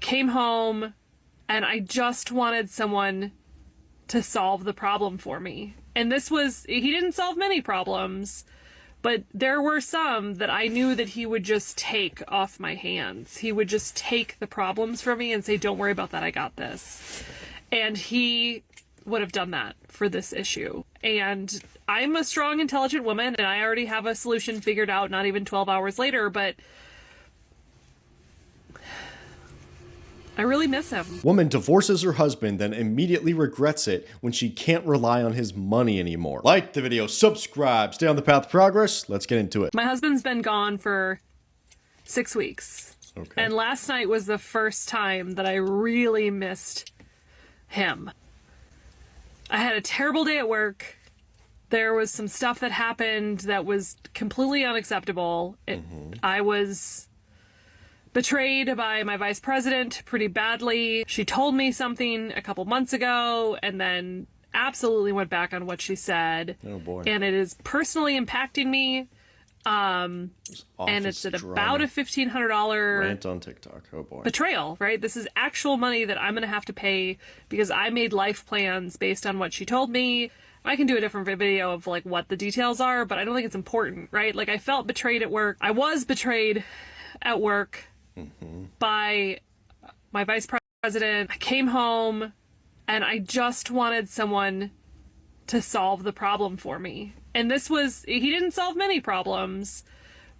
came home and I just wanted someone to solve the problem for me. And he didn't solve many problems, but there were some that I knew that he would just take off my hands. He would just take the problems from me and say, don't worry about that, I got this. And he would have done that for this issue. And I'm a strong, intelligent woman, and I already have a solution figured out, not even 12 hours later, but I really miss him. Woman divorces her husband, then immediately regrets it when she can't rely on his money anymore. Like the video, subscribe, stay on the path of progress. Let's get into it. My husband's been gone for 6 weeks. Okay. And last night was the first time that I really missed him. I had a terrible day at work. There was some stuff that happened that was completely unacceptable. I was betrayed by my vice president pretty badly. She told me something a couple months ago and then absolutely went back on what she said. Oh boy. And it is personally impacting me. And it's at about a $1,500 rant on TikTok. Oh boy. Betrayal, right? This is actual money that I'm going to have to pay because I made life plans based on what she told me. I can do a different video of like what the details are, but I don't think it's important, right? Like I felt betrayed at work. I was betrayed at work by my vice president. I came home and I just wanted someone to solve the problem for me. And he didn't solve many problems,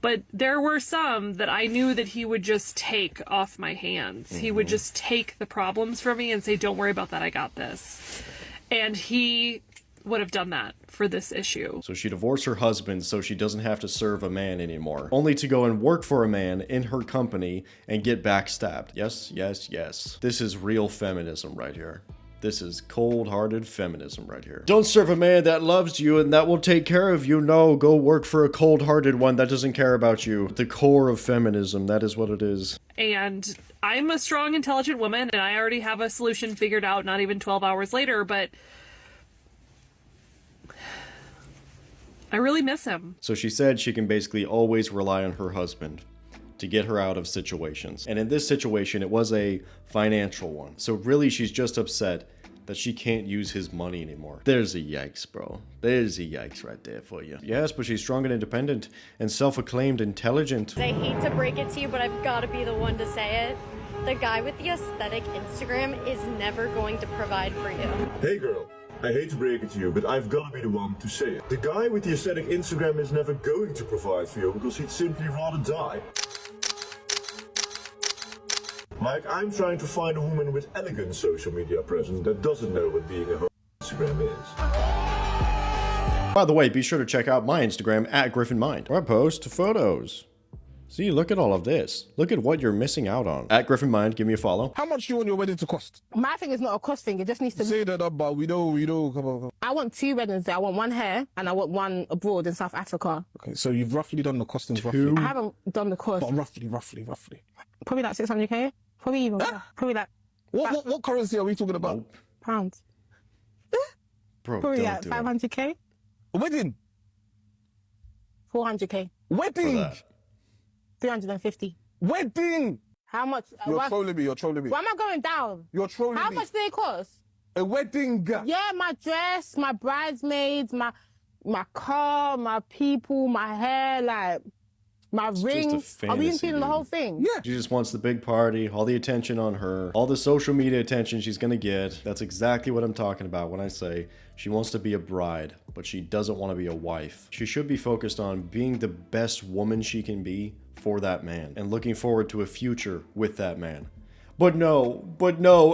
but there were some that I knew that he would just take off my hands. He would just take the problems from me and say, don't worry about that, I got this. And he would have done that for this issue. So she divorced her husband so she doesn't have to serve a man anymore, only to go and work for a man in her company and get backstabbed. Yes, yes, yes. This is real feminism right here. This is cold-hearted feminism right here. Don't serve a man that loves you and that will take care of you. No, go work for a cold-hearted one that doesn't care about you. The core of feminism, that is what it is. And I'm a strong, intelligent woman, and I already have a solution figured out, not even 12 hours later, but I really miss him. So she said she can basically always rely on her husband to get her out of situations. And in this situation, it was a financial one. So really, she's just upset that she can't use his money anymore. There's a yikes, bro. There's a yikes right there for you. Yes, but she's strong and independent and self-acclaimed intelligent. I hate to break it to you, but I've got to be the one to say it. The guy with the aesthetic Instagram is never going to provide for you. Hey girl, I hate to break it to you, but I've got to be the one to say it. The guy with the aesthetic Instagram is never going to provide for you because he'd simply rather die. Like, I'm trying to find a woman with elegant social media presence that doesn't know what being a Instagram is. By the way, be sure to check out my Instagram at GriffinMind, where I post photos. See, look at all of this. Look at what you're missing out on. At GriffinMind, give me a follow. How much do you want your wedding to cost? My thing is not a cost thing. It just needs to be. Say that up, but we know, come on. I want 2 weddings there. I want one here and I want one abroad in South Africa. Okay, so you've roughly done the costings, I haven't done the cost. But roughly. Probably like 600k. Probably even. Probably like. What currency are we talking about? Pounds. Bro, Probably don't like do 500k. A wedding? 400k. Wedding? 350. Wedding? How much? You're trolling me. Why am I going down? You're trolling How me. much do they cost? A wedding? Yeah, my dress, my bridesmaids, my car, my people, my hair, like my ring. Are we including the whole thing? Yeah. She just wants the big party, all the attention on her, all the social media attention she's gonna get. That's exactly what I'm talking about when I say she wants to be a bride, but she doesn't want to be a wife. She should be focused on being the best woman she can be for that man and looking forward to a future with that man. But no,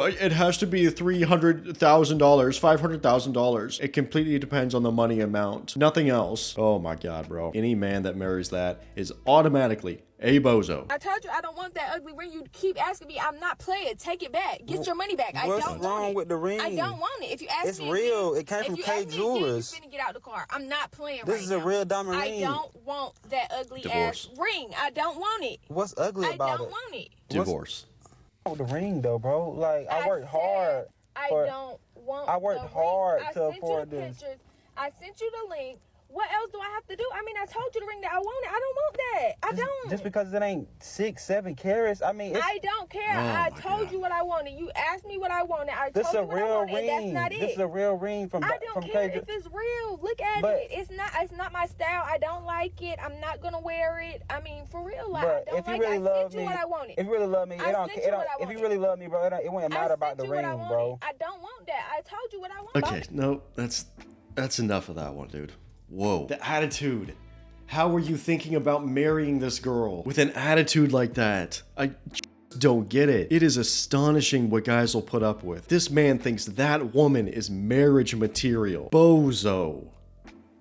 it has to be $300,000, $500,000. It completely depends on the money amount, nothing else. Oh my God, bro. Any man that marries that is automatically a bozo. I told you I don't want that ugly ring. You keep asking me. I'm not playing. Take it back. Get your money back. I don't want it. What's wrong with the ring? I don't want it. If you ask it's me, real. It came from K Jewelers. You finna get out the car. I'm not playing. This is a real diamond ring. I don't want that ugly ass ring. I don't want it. What's ugly about it? I don't want it. Divorce. Oh, the ring though, bro. Like I worked hard. I don't want. I worked hard to afford this. I sent you the link What else do I have to do? I mean, I told you the ring that I wanted. I don't want that. I don't. Just because it ain't 6, 7 carats, I mean, it's... I don't care. Oh I my told God. you what I wanted. You asked me what I wanted. I This told a you what I real wanted. ring. That's not it. This is a real ring from I don't from care KJ. if it's real. Look at But- it. It's not my style. I don't like it. I'm not gonna wear it. I mean, for real, like, But I don't if you like really I love sent you me, what I wanted. if you really love me, I it don't. sent It you don't. what I If you wanted. really love me, bro, it wouldn't matter about the sent you what I ring, wanted. bro. I don't want that. I told you what I wanted. Okay, no, that's enough of that one, dude. Whoa. The attitude. How are you thinking about marrying this girl with an attitude like that? I just don't get it. It is astonishing what guys will put up with. This man thinks that woman is marriage material. Bozo.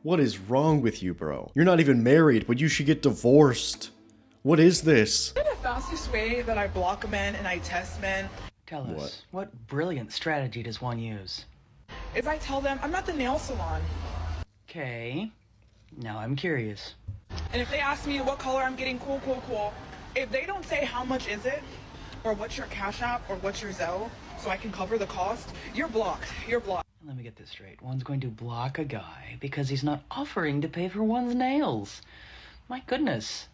What is wrong with you, bro? You're not even married, but you should get divorced. What is this? The fastest way that I block men and I test men Tell us, what brilliant strategy does one use? is I tell them I'm not the nail salon. Okay, now I'm curious. And if they ask me what color I'm getting, cool, if they don't say how much is it, or what's your Cash App, or what's your Zelle, so I can cover the cost, you're blocked. You're blocked. Let me get this straight. One's going to block a guy because he's not offering to pay for one's nails. My goodness.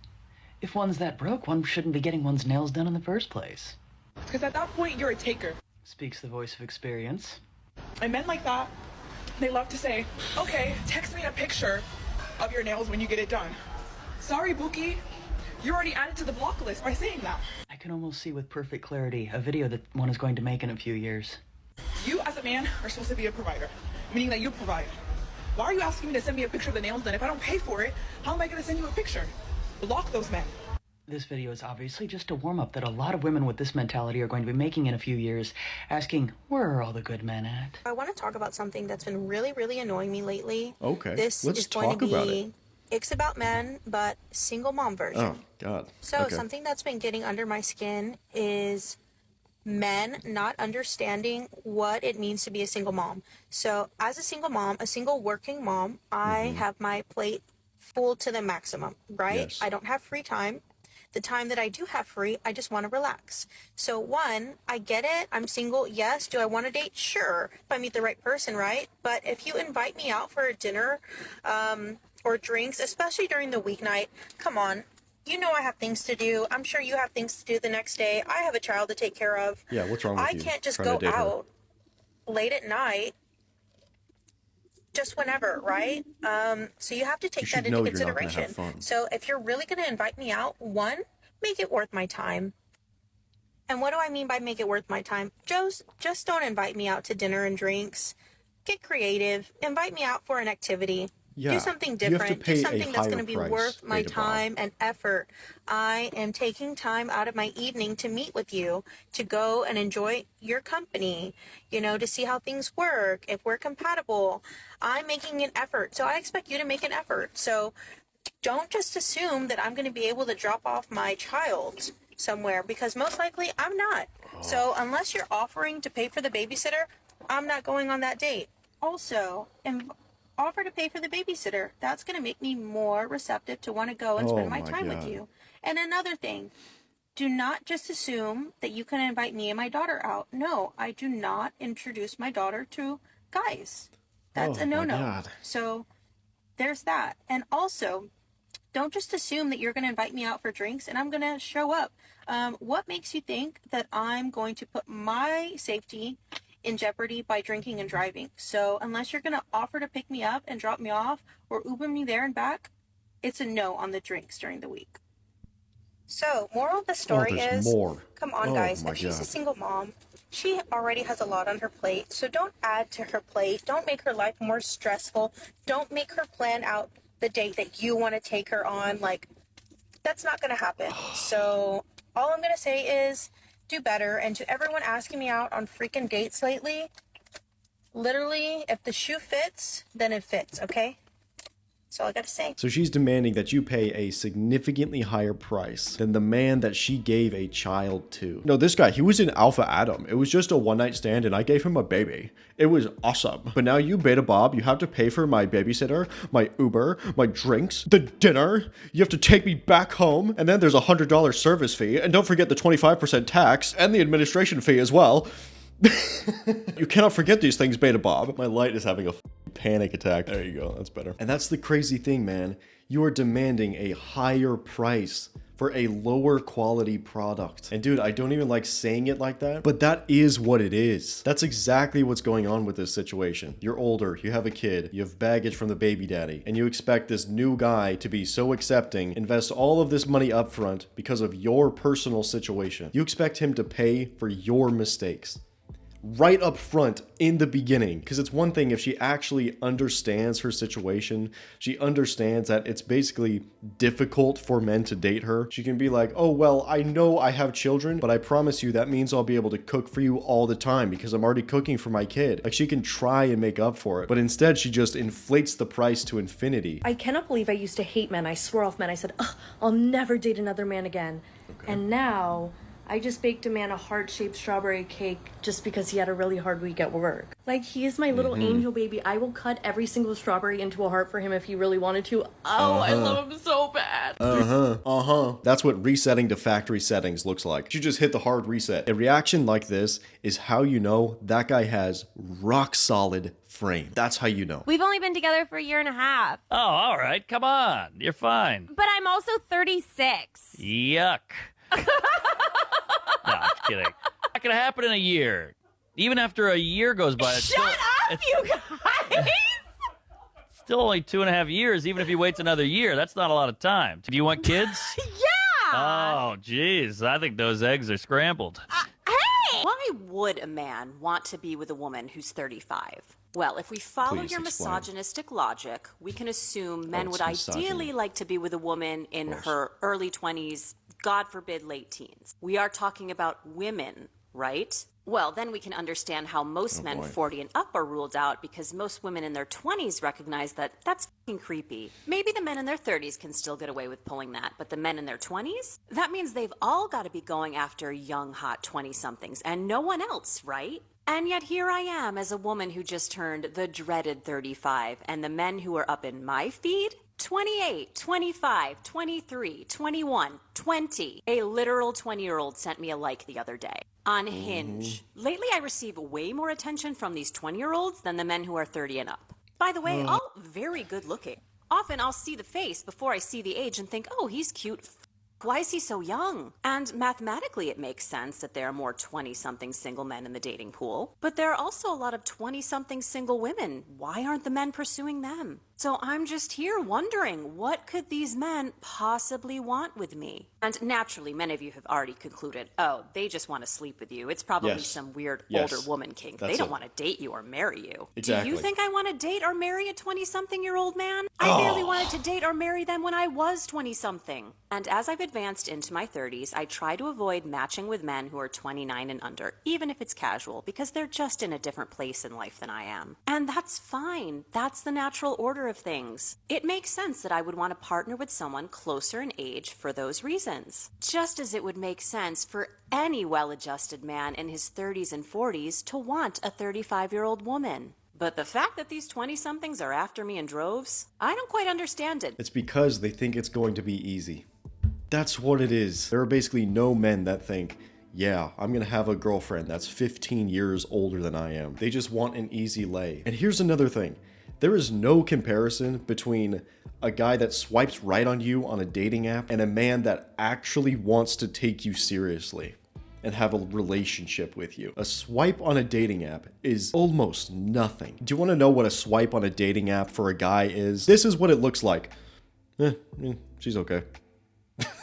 If one's that broke, one shouldn't be getting one's nails done in the first place. Because at that point, you're a taker. Speaks the voice of experience. And men like that, they love to say, okay, text me a picture of your nails when you get it done. Sorry, Bookie. You're already added to the block list by saying that. I can almost see with perfect clarity a video that one is going to make in a few years. You, as a man, are supposed to be a provider, meaning that you provide. Why are you asking me to send me a picture of the nails done? If I don't pay for it, how am I going to send you a picture? Block those men. This video is obviously just a warm-up that a lot of women with this mentality are going to be making in a few years, asking, where are all the good men at? I want to talk about something that's been really, really annoying me lately. Okay, This let's is going talk to about be it. It's about men, but single mom version. Oh, God. So Okay. something that's been getting under my skin is men not understanding what it means to be a single mom. So as a single mom, a single working mom, I have my plate full to the maximum, right? Yes. I don't have free time. The time that I do have free, I just want to relax. So one, I get it. I'm single. Yes. Do I want to date? Sure. If I meet the right person, right? But if you invite me out for a dinner, or drinks, especially during the weeknight, come on. You know I have things to do. I'm sure you have things to do the next day. I have a child to take care of. Yeah, what's wrong with I you? can't just trying go to date her? out late at night just whenever, right? So you have to take should that know into you're not gonna have consideration. fun. So if you're really going to invite me out, one, make it worth my time. And what do I mean by make it worth my time? Just don't invite me out to dinner and drinks. Get creative. Invite me out for an activity. Yeah, Do something you have to different. pay Do a something that's going higher to be price, worth my Beta Bob. time and effort. I am taking time out of my evening to meet with you, to go and enjoy your company, you know, to see how things work, if we're compatible. I'm making an effort, so I expect you to make an effort. So don't just assume that I'm going to be able to drop off my child somewhere, because most likely I'm not. So unless you're offering to pay for the babysitter, I'm not going on that date. Also, offer to pay for the babysitter. That's going to make me more receptive to want to go and spend my time with you. And another thing, do not just assume that you can invite me and my daughter out. No, I do not introduce my daughter to guys. That's Oh, a no-no. my God. So there's that. And also, don't just assume that you're going to invite me out for drinks and I'm going to show up. What makes you think that I'm going to put my safety in jeopardy by drinking and driving? So unless you're going to offer to pick me up and drop me off or Uber me there and back, it's a no on the drinks during the week. So moral of the story there's is, more. come on Oh, guys, my if she's a God. single mom, she already has a lot on her plate. So don't add to her plate. Don't make her life more stressful. Don't make her plan out the date that you want to take her on. Like, that's not going to happen. So all I'm going to say is do better. And to everyone asking me out on freaking dates lately, literally, if the shoe fits, then it fits, okay? That's all I gotta say. So she's demanding that you pay a significantly higher price than the man that she gave a child to. No, this guy, he was an alpha Adam. It was just a one-night stand and I gave him a baby. It was awesome. But now you, Beta Bob, you have to pay for my babysitter, my Uber, my drinks, the dinner. You have to take me back home. And then there's a $100 service fee. And don't forget the 25% tax and the administration fee as well. You cannot forget these things, Beta Bob. My light is having a panic attack. There you go. That's better. And that's the crazy thing, man. You are demanding a higher price for a lower quality product. And dude, I don't even like saying it like that, but that is what it is. That's exactly what's going on with this situation. You're older, you have a kid, you have baggage from the baby daddy, and you expect this new guy to be so accepting, invest all of this money up front because of your personal situation. You expect him to pay for your mistakes right up front in the beginning. Because it's one thing if she actually understands her situation, she understands that it's basically difficult for men to date her. She can be like, oh, well, I know I have children, but I promise you that means I'll be able to cook for you all the time because I'm already cooking for my kid. Like, she can try and make up for it, but instead she just inflates the price to infinity. I cannot believe I used to hate men. I swore off men. I said, oh, I'll never date another man again. Okay. And now I just baked a man a heart-shaped strawberry cake just because he had a really hard week at work. Like, he is my little angel baby. I will cut every single strawberry into a heart for him if he really wanted to. Oh, I love him so bad. That's what resetting to factory settings looks like. You just hit the hard reset. A reaction like this is how you know that guy has rock solid frame. That's how you know. We've only been together for a year and a half. Oh, all right. Come on. You're fine. But I'm also 36. Yuck. No, I'm kidding. Not gonna happen in a year. Even after a year goes by. Shut up, you guys! Still only 2.5 years, even if he waits another year. That's not a lot of time. Do you want kids? Yeah! Oh, geez. I think those eggs are scrambled. Hey! Why would a man want to be with a woman who's 35? Well, if we follow your misogynistic logic, we can assume men would ideally like to be with a woman in her early 20s, God forbid, late teens. We are talking about women, right? Well, then we can understand how most men 40 and up are ruled out because most women in their 20s recognize that that's fucking creepy. Maybe the men in their 30s can still get away with pulling that, but the men in their 20s? That means they've all got to be going after young, hot 20-somethings and no one else, right? And yet here I am as a woman who just turned the dreaded 35, and the men who are up in my feed? 28, 25, 23, 21, 20. A literal 20-year-old sent me a like the other day. On Hinge. Lately I receive way more attention from these 20-year-olds than the men who are 30 and up. By the way, all very good looking. Often I'll see the face before I see the age and think, oh, he's cute. Why is he so young? And mathematically, it makes sense that there are more 20-something single men in the dating pool. But there are also a lot of 20-something single women. Why aren't the men pursuing them? So I'm just here wondering, what could these men possibly want with me? And naturally, many of you have already concluded, oh, they just want to sleep with you. It's probably some weird older woman kink. They don't want to date you or marry you. Exactly. Do you think I want to date or marry a 20-something-year-old man? I barely wanted to date or marry them when I was 20-something. And as I've advanced into my 30s, I try to avoid matching with men who are 29 and under, even if it's casual, because they're just in a different place in life than I am. And that's fine. That's the natural order of things. It makes sense that I would want to partner with someone closer in age for those reasons. Just as it would make sense for any well-adjusted man in his 30s and 40s to want a 35-year-old woman. But the fact that these 20-somethings are after me in droves, I don't quite understand it. It's because they think it's going to be easy. That's what it is. There are basically no men that think, yeah, I'm gonna have a girlfriend that's 15 years older than I am. They just want an easy lay. And here's another thing. There is no comparison between a guy that swipes right on you on a dating app and a man that actually wants to take you seriously and have a relationship with you. A swipe on a dating app is almost nothing. Do you want to know what a swipe on a dating app for a guy is? This is what it looks like. She's okay.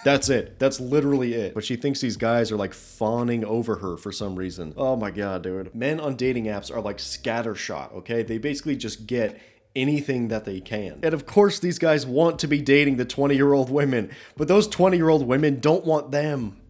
That's it. That's literally it. But she thinks these guys are like fawning over her for some reason. Oh my god, dude. Men on dating apps are like scattershot, okay? They basically just get anything that they can. And of course these guys want to be dating the 20-year-old women, but those 20-year-old women don't want them.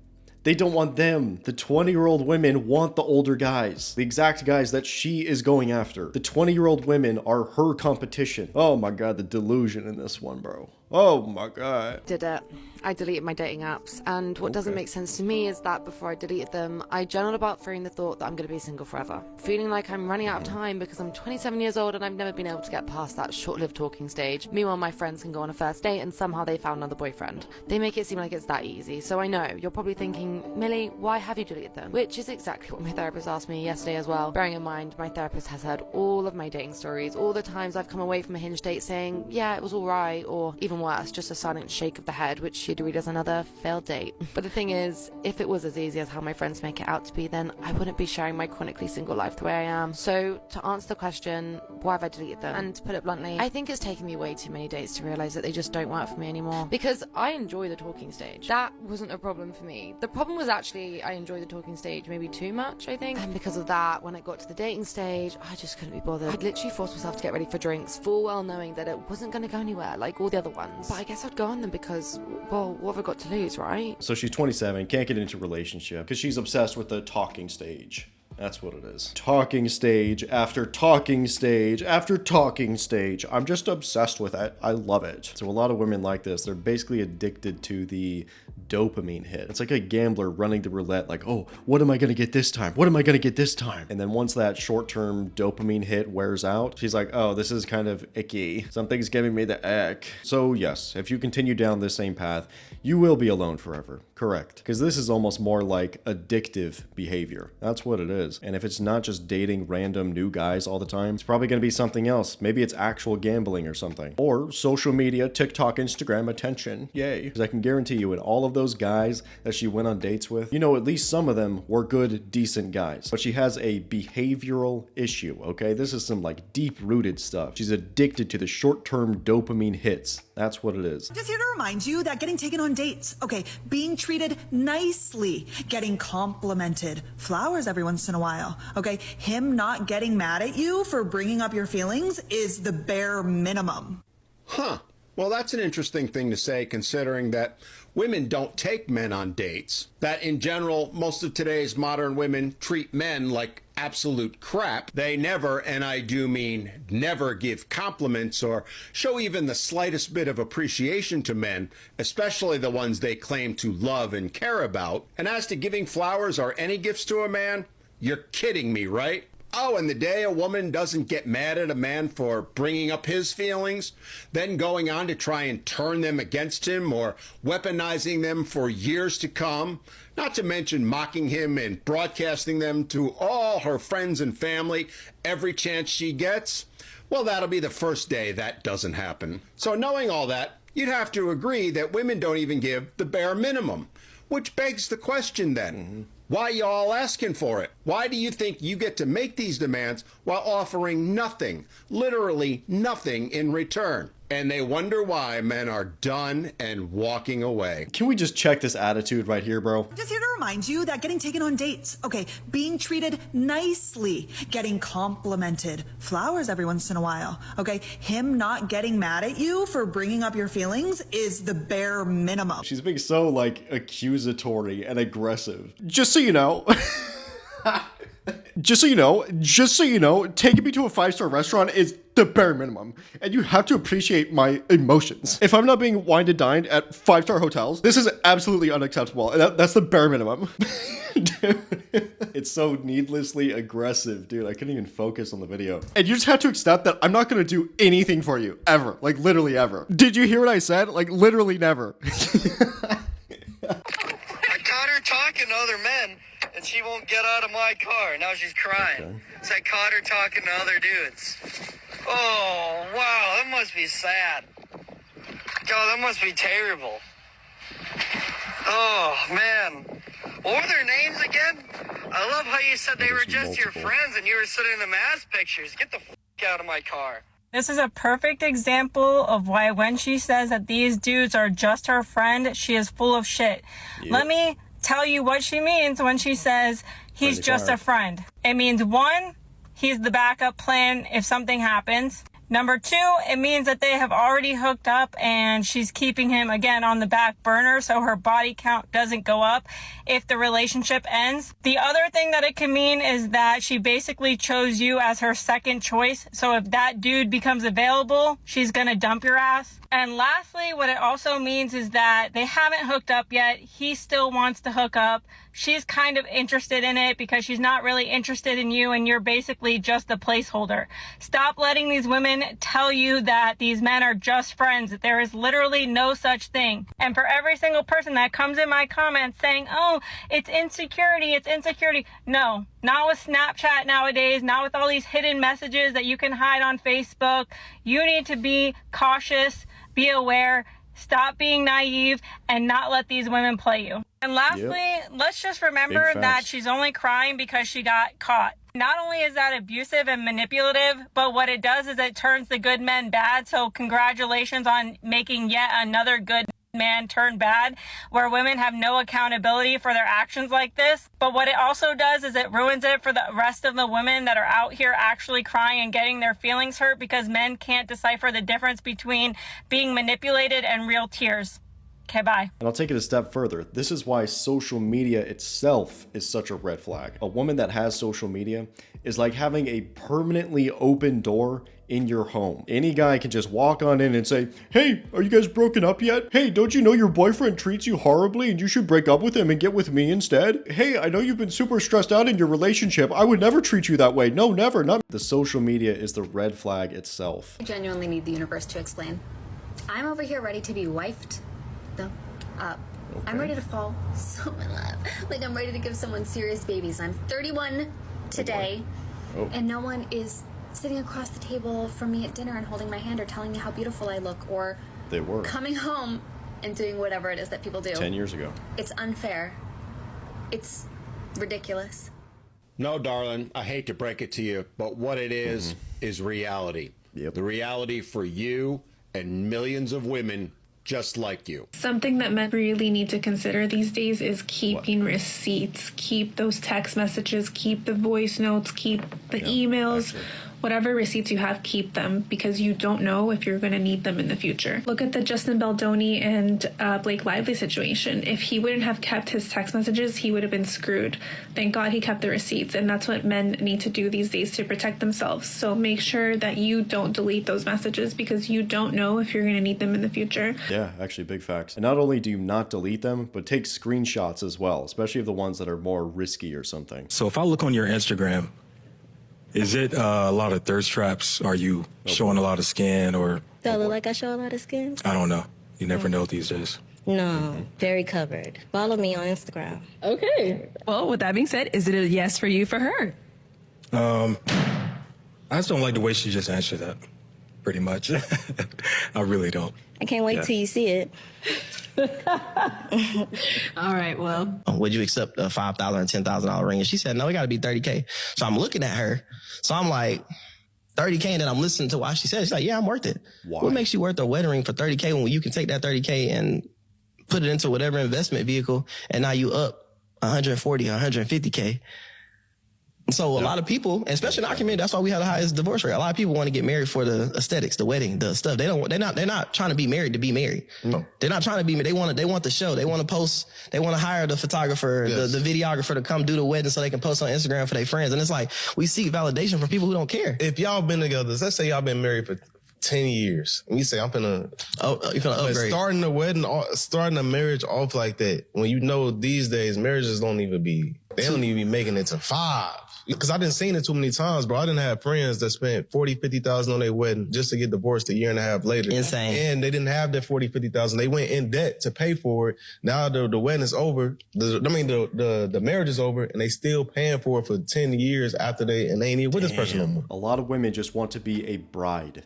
They don't want them. The 20-year-old women want the older guys. The exact guys that she is going after. The 20-year-old women are her competition. Oh my god, the delusion in this one, bro. Oh my god. Did it. I deleted my dating apps, and what doesn't make sense to me is that before I deleted them, I journaled about fearing the thought that I'm going to be single forever. Feeling like I'm running out of time because I'm 27 years old and I've never been able to get past that short-lived talking stage. Meanwhile, my friends can go on a first date and somehow they found another boyfriend. They make it seem like it's that easy, so I know, you're probably thinking, Millie, why have you deleted them? Which is exactly what my therapist asked me yesterday as well. Bearing in mind, my therapist has heard all of my dating stories, all the times I've come away from a Hinge date saying, yeah, it was alright, or even worse, just a silent shake of the head, which she'd read as another failed date. But the thing is, if it was as easy as how my friends make it out to be, then I wouldn't be sharing my chronically single life the way I am. So to answer the question, why have I deleted them? And to put it bluntly, I think it's taken me way too many dates to realize that they just don't work for me anymore. Because I enjoy the talking stage. That wasn't a problem for me. The problem was actually I enjoyed the talking stage maybe too much, I think. And because of that, when it got to the dating stage, I just couldn't be bothered. I'd literally forced myself to get ready for drinks, full well knowing that it wasn't going to go anywhere like all the other ones. But I guess I'd go on them because, well, what have I got to lose, right? So she's 27, can't get into a relationship because she's obsessed with the talking stage. That's what it is. Talking stage after talking stage after talking stage. I'm just obsessed with it. I love it. So a lot of women like this, they're basically addicted to the dopamine hit. It's like a gambler running the roulette like, oh, what am I going to get this time? What am I going to get this time? And then once that short-term dopamine hit wears out, she's like, oh, this is kind of icky. Something's giving me the ick. So yes, if you continue down this same path, you will be alone forever. Correct. Because this is almost more like addictive behavior. That's what it is. And if it's not just dating random new guys all the time, it's probably going to be something else. Maybe it's actual gambling or something. Or social media, TikTok, Instagram attention. Yay. Because I can guarantee you in all of those guys that she went on dates with, you know, at least some of them were good, decent guys. But she has a behavioral issue, okay? This is some like deep-rooted stuff. She's addicted to the short-term dopamine hits. That's what it is. Just here to remind you that getting taken on dates, okay, being treated nicely, getting complimented, flowers every once in a while, okay, him not getting mad at you for bringing up your feelings is the bare minimum. Huh. Well, that's an interesting thing to say, considering that women don't take men on dates. That in general, most of today's modern women treat men like absolute crap. They never, and I do mean never, give compliments or show even the slightest bit of appreciation to men, especially the ones they claim to love and care about. And as to giving flowers or any gifts to a man, you're kidding me, right? Oh, and the day a woman doesn't get mad at a man for bringing up his feelings, then going on to try and turn them against him or weaponizing them for years to come, not to mention mocking him and broadcasting them to all her friends and family every chance she gets, well, that'll be the first day that doesn't happen. So knowing all that, you'd have to agree that women don't even give the bare minimum, which begs the question then. Why y'all asking for it? Why do you think you get to make these demands while offering nothing, literally nothing in return? And they wonder why men are done and walking away. Can we just check this attitude right here, bro? Just here to remind you that getting taken on dates, okay, being treated nicely, getting complimented, flowers every once in a while, okay, him not getting mad at you for bringing up your feelings is the bare minimum. She's being so, like, accusatory and aggressive. Just so you know... Just so you know, taking me to a 5-star restaurant is the bare minimum. And you have to appreciate my emotions. If I'm not being wined and dined at 5-star hotels, this is absolutely unacceptable. And that's the bare minimum. Dude, it's so needlessly aggressive, dude. I couldn't even focus on the video. And you just have to accept that I'm not going to do anything for you, ever. Like, literally ever. Did you hear what I said? Like, literally never. I caught her talking to other men, and she won't get out of my car. Now she's crying. Okay. So I caught her talking to other dudes. Oh, wow, that must be sad. God, that must be terrible. Oh, man. What were their names again? I love how you said they were just your friends and you were sending them ass pictures. Get the f*** out of my car. This is a perfect example of why when she says that these dudes are just her friend, she is full of shit. Yep. Let me tell you what she means when she says he's just a friend. It means 1, he's the backup plan if something happens. Number 2, it means that they have already hooked up and she's keeping him again on the back burner so her body count doesn't go up if the relationship ends. The other thing that it can mean is that she basically chose you as her second choice. So if that dude becomes available, she's gonna dump your ass. And lastly, what it also means is that they haven't hooked up yet. He still wants to hook up. She's kind of interested in it because she's not really interested in you, and you're basically just a placeholder. Stop letting these women tell you that these men are just friends. There is literally no such thing. And for every single person that comes in my comments saying, oh, it's insecurity, it's insecurity. No, not with Snapchat nowadays, not with all these hidden messages that you can hide on Facebook. You need to be cautious, be aware, stop being naive, and not let these women play you. And lastly, let's just remember that she's only crying because she got caught. Not only is that abusive and manipulative, but what it does is it turns the good men bad. So congratulations on making yet another good man turn bad, where women have no accountability for their actions like this. But what it also does is it ruins it for the rest of the women that are out here actually crying and getting their feelings hurt because men can't decipher the difference between being manipulated and real tears. Okay, bye. And I'll take it a step further. This is why social media itself is such a red flag. A woman that has social media is like having a permanently open door in your home. Any guy can just walk on in and say, hey, are you guys broken up yet? Hey, don't you know your boyfriend treats you horribly and you should break up with him and get with me instead? Hey, I know you've been super stressed out in your relationship. I would never treat you that way. No, never. Not. The social media is the red flag itself. I genuinely need the universe to explain. I'm over here ready to be wifed. No. I'm ready to fall so in love. Like, I'm ready to give someone serious babies. I'm 31 today, and no one is sitting across the table from me at dinner and holding my hand or telling me how beautiful I look, or they were coming home and doing whatever it is that people do. 10 years ago. It's unfair. It's ridiculous. No, darling, I hate to break it to you, but what it is reality. The reality for you and millions of women just like you. Something that men really need to consider these days is keeping receipts. Keep those text messages, keep the voice notes, keep the emails. Whatever receipts you have, keep them, because you don't know if you're going to need them in the future. Look at the Justin Baldoni and Blake Lively situation. If he wouldn't have kept his text messages, he would have been screwed. Thank God he kept the receipts, and that's what men need to do these days to protect themselves. So make sure that you don't delete those messages, because you don't know if you're going to need them in the future. Yeah, actually, big facts. And not only do you not delete them, but take screenshots as well, especially of the ones that are more risky or something. So if I look on your Instagram, is it a lot of thirst traps? Are you showing a lot of skin, or? Do I look like I show a lot of skin? I don't know. You never know these days. No, very covered. Follow me on Instagram. Okay. Well, with that being said, is it a yes for you for her? I just don't like the way she just answered that, pretty much. I really don't. I can't wait till you see it. All right, well. Would you accept a $5,000 and $10,000 ring? And she said, no, it got to be $30K. So I'm looking at her. So I'm like, $30K, and then I'm listening to why she said it. She's like, yeah, I'm worth it. Why? What makes you worth a wedding ring for $30K when you can take that $30K and put it into whatever investment vehicle, and now you up $140, $150K? So a lot of people, especially in our community, that's why we have the highest divorce rate. A lot of people want to get married for the aesthetics, the wedding, the stuff. They're not trying to be married to be married. No. They're not trying to be married. They want the show. They want to post. They want to hire the photographer, the videographer to come do the wedding so they can post on Instagram for their friends. And it's like, we seek validation from people who don't care. If y'all been together, let's say y'all been married for 10 years, and you say, I'm finna upgrade. Starting a marriage off like that, when you know these days, marriages don't even be making it to 5. Because I didn't seen it too many times, bro. I didn't have friends that spent $40,000, $50,000 on their wedding just to get divorced a year and a half later. Insane. And they didn't have that $40,000, $50,000. They went in debt to pay for it. Now the wedding is over. The marriage is over, and they still paying for it for 10 years after and they ain't even with this person no more. A lot of women just want to be a bride,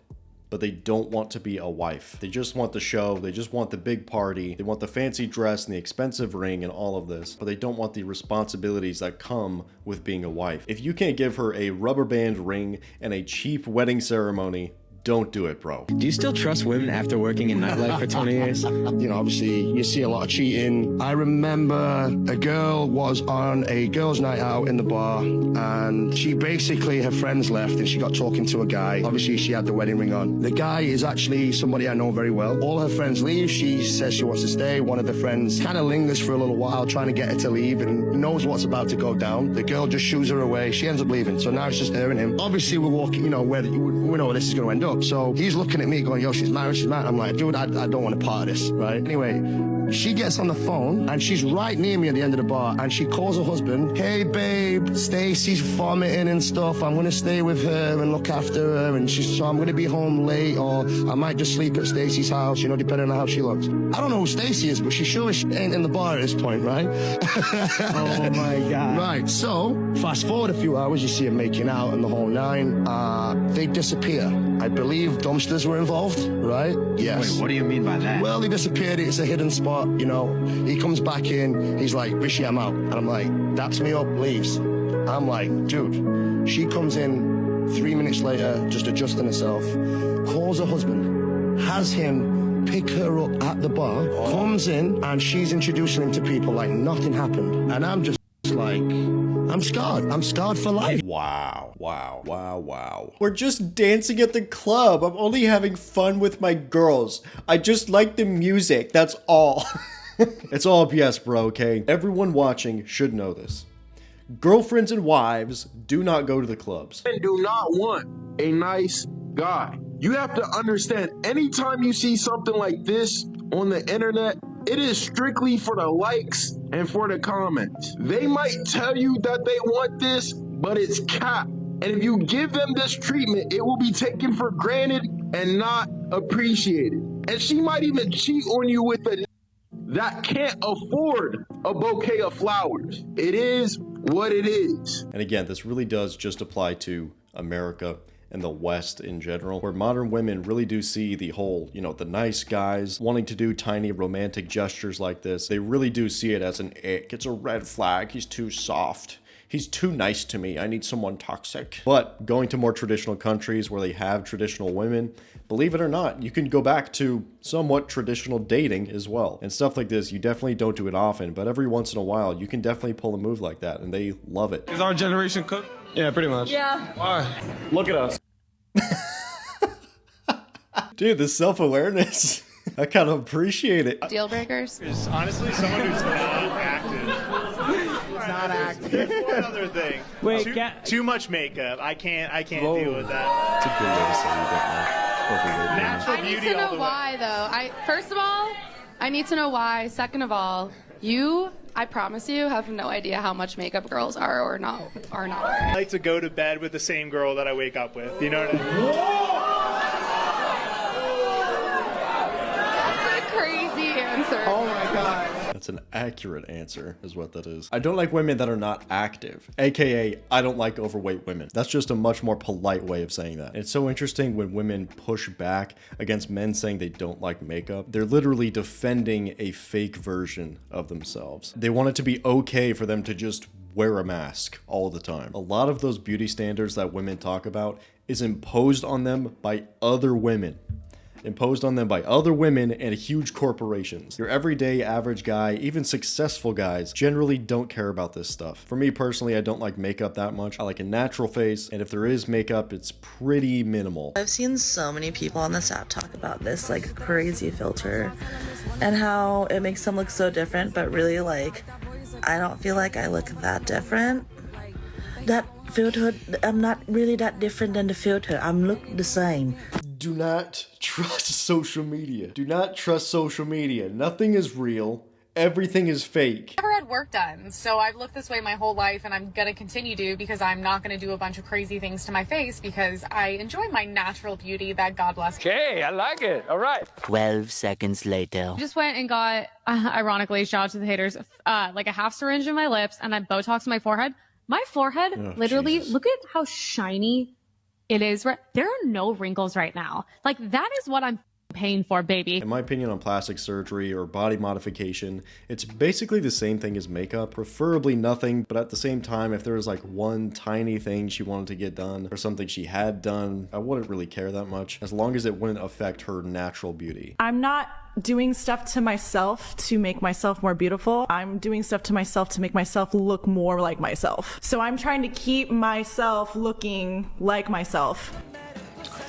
but they don't want to be a wife. They just want the show. They just want the big party. They want the fancy dress and the expensive ring and all of this, but they don't want the responsibilities that come with being a wife. If you can't give her a rubber band ring and a cheap wedding ceremony, don't do it, bro. Do you still trust women after working in nightlife for 20 years? You know, obviously, you see a lot of cheating. I remember a girl was on a girls' night out in the bar, and her friends left, and she got talking to a guy. Obviously, she had the wedding ring on. The guy is actually somebody I know very well. All her friends leave. She says she wants to stay. One of the friends kind of lingers for a little while, trying to get her to leave, and knows what's about to go down. The girl just shoos her away. She ends up leaving. So now it's just her and him. Obviously, we're walking, we know where this is going to end up. up. So he's looking at me going, yo, she's married, she's married. I'm like, dude, I don't want to part of this, right? Anyway, she gets on the phone and she's right near me at the end of the bar and she calls her husband, hey babe, Stacy's vomiting and stuff. I'm gonna stay with her and look after her, and so I'm gonna be home late, or I might just sleep at Stacy's house, you know, depending on how she looks. I don't know who Stacy is, but she sure as ain't in the bar at this point, right? Oh my God. Right, so fast forward a few hours, you see them making out and the whole nine. They disappear. I believe dumpsters were involved, right? Yes. Wait, what do you mean by that? Well, they disappeared. It's a hidden spot, you know. He comes back in. He's like, Rishi, I'm out. And I'm like, daps me up, leaves. I'm like, dude. She comes in 3 minutes later, just adjusting herself, calls her husband, has him pick her up at the bar, comes in, and she's introducing him to people like nothing happened. And I'm just like, I'm scarred. I'm scarred for life. Wow. Wow. Wow. Wow. We're just dancing at the club. I'm only having fun with my girls. I just like the music. That's all. It's all BS, bro, okay? Everyone watching should know this. Girlfriends and wives do not go to the clubs. Men do not want a nice guy. You have to understand, anytime you see something like this on the internet, it is strictly for the likes and for the comments. They might tell you that they want this, but it's cap. And if you give them this treatment, it will be taken for granted and not appreciated. And she might even cheat on you with a that can't afford a bouquet of flowers. It is what it is. And again, this really does just apply to America and the West in general, where modern women really do see the whole, you know, the nice guys wanting to do tiny romantic gestures like this. They really do see it as an ick. It's a red flag. He's too soft. He's too nice to me. I need someone toxic. But going to more traditional countries where they have traditional women, believe it or not, you can go back to somewhat traditional dating as well. And stuff like this, you definitely don't do it often, but every once in a while, you can definitely pull a move like that, and they love it. Is our generation cooked? Yeah, pretty much. Yeah. Why? Look at us. Dude, the self-awareness. I kind of appreciate it. Deal breakers? Honestly, someone who's not active. Not active. That's one other thing. Wait, too much makeup. I can't deal with that. It's a good way to say you don't know. Natural I need beauty to know all the why, way. though. First of all, I need to know why. Second of all, I promise you, have no idea how much makeup girls are or not wearing. I like to go to bed with the same girl that I wake up with. You know what I mean? That's a crazy answer. Oh my God. That's an accurate answer, is what that is. I don't like women that are not active, aka I don't like overweight women. That's just a much more polite way of saying that. It's so interesting when women push back against men saying they don't like makeup. They're literally defending a fake version of themselves. They want it to be okay for them to just wear a mask all the time. A lot of those beauty standards that women talk about is imposed on them by other women. Imposed on them by other women and huge corporations. Your everyday average guy, even successful guys, generally don't care about this stuff. For me personally, I don't like makeup that much. I like a natural face, and if there is makeup, it's pretty minimal. I've seen so many people on this app talk about this like crazy filter and how it makes them look so different, but really like I don't feel like I look that different. That filter, I'm not really that different than the filter. I'm look the same. Do not trust social media. Do not trust social media. Nothing is real. Everything is fake. I've never had work done, so I've looked this way my whole life, and I'm gonna continue to because I'm not gonna do a bunch of crazy things to my face because I enjoy my natural beauty that God bless. Okay, I like it. All right. 12 seconds later. Just went and got, ironically, shout out to the haters, like a half syringe in my lips and then Botox in my forehead. My forehead, literally, Jesus. Look at how shiny it is. There are no wrinkles right now. Like, that is what I'm paying for, baby. In my opinion on plastic surgery or body modification, it's basically the same thing as makeup, preferably nothing, but at the same time, if there was like one tiny thing she wanted to get done or something she had done, I wouldn't really care that much, as long as it wouldn't affect her natural beauty. I'm not doing stuff to myself to make myself more beautiful. I'm doing stuff to myself to make myself look more like myself. So I'm trying to keep myself looking like myself.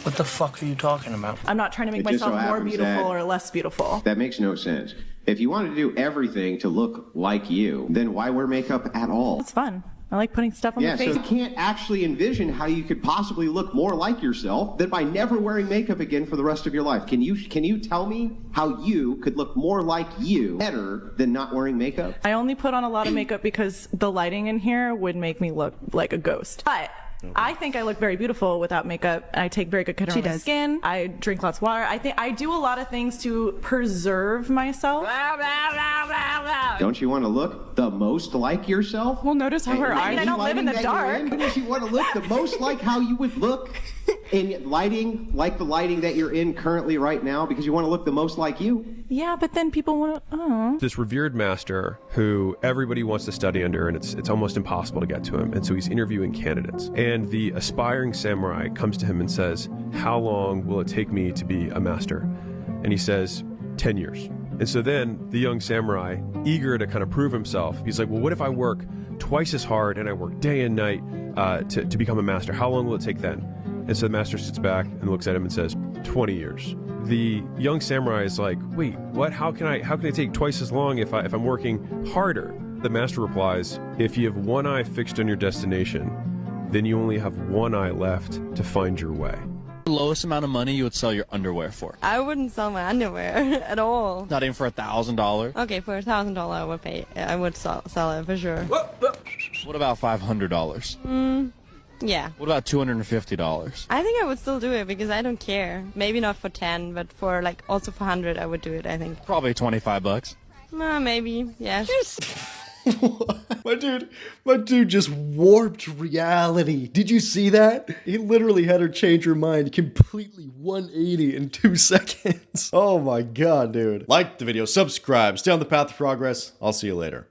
What the fuck are you talking about? I'm not trying to make myself more beautiful or less beautiful. That makes no sense. If you want to do everything to look like you, then why wear makeup at all? It's fun. I like putting stuff on Yeah, my face. so you can't actually envision how you could possibly look more like yourself than by never wearing makeup again for the rest of your life. Can you tell me how you could look more like you better than not wearing makeup? I only put on a lot of makeup because the lighting in here would make me look like a ghost. But I think I look very beautiful without makeup, and I take very good care of my skin. I drink lots of water. I think I do a lot of things to preserve myself. Don't you want to look the most like yourself? Well, notice how her eyes. I don't live in the dark. Don't you want to look the most like how you would look in lighting, like the lighting that you're in currently right now, because you want to look the most like you? Yeah, but then people want to. Oh. This revered master who everybody wants to study under, and it's almost impossible to get to him. And so he's interviewing candidates. And the aspiring samurai comes to him and says, "How long will it take me to be a master?" And he says, 10 years. And so then the young samurai, eager to kind of prove himself, he's like, well, what if I work twice as hard and I work day and night to become a master? How long will it take then? And so the master sits back and looks at him and says, 20 years. The young samurai is like, wait, what? How can I take twice as long if I'm working harder? The master replies, if you have one eye fixed on your destination, then you only have one eye left to find your way. The lowest amount of money you would sell your underwear for? I wouldn't sell my underwear at all. Not even for $1,000? Okay, for $1,000 I would pay. I would sell it for sure. What about $500? Yeah. What about $250? I think I would still do it because I don't care. Maybe not for 10, but for like also for 100 I would do it, I think. Probably $25. Maybe, yeah. My dude just warped reality. Did you see that? He literally had her change her mind completely 180 in 2 seconds. Oh my god, dude. Like the video, subscribe, stay on the path of progress. I'll see you later.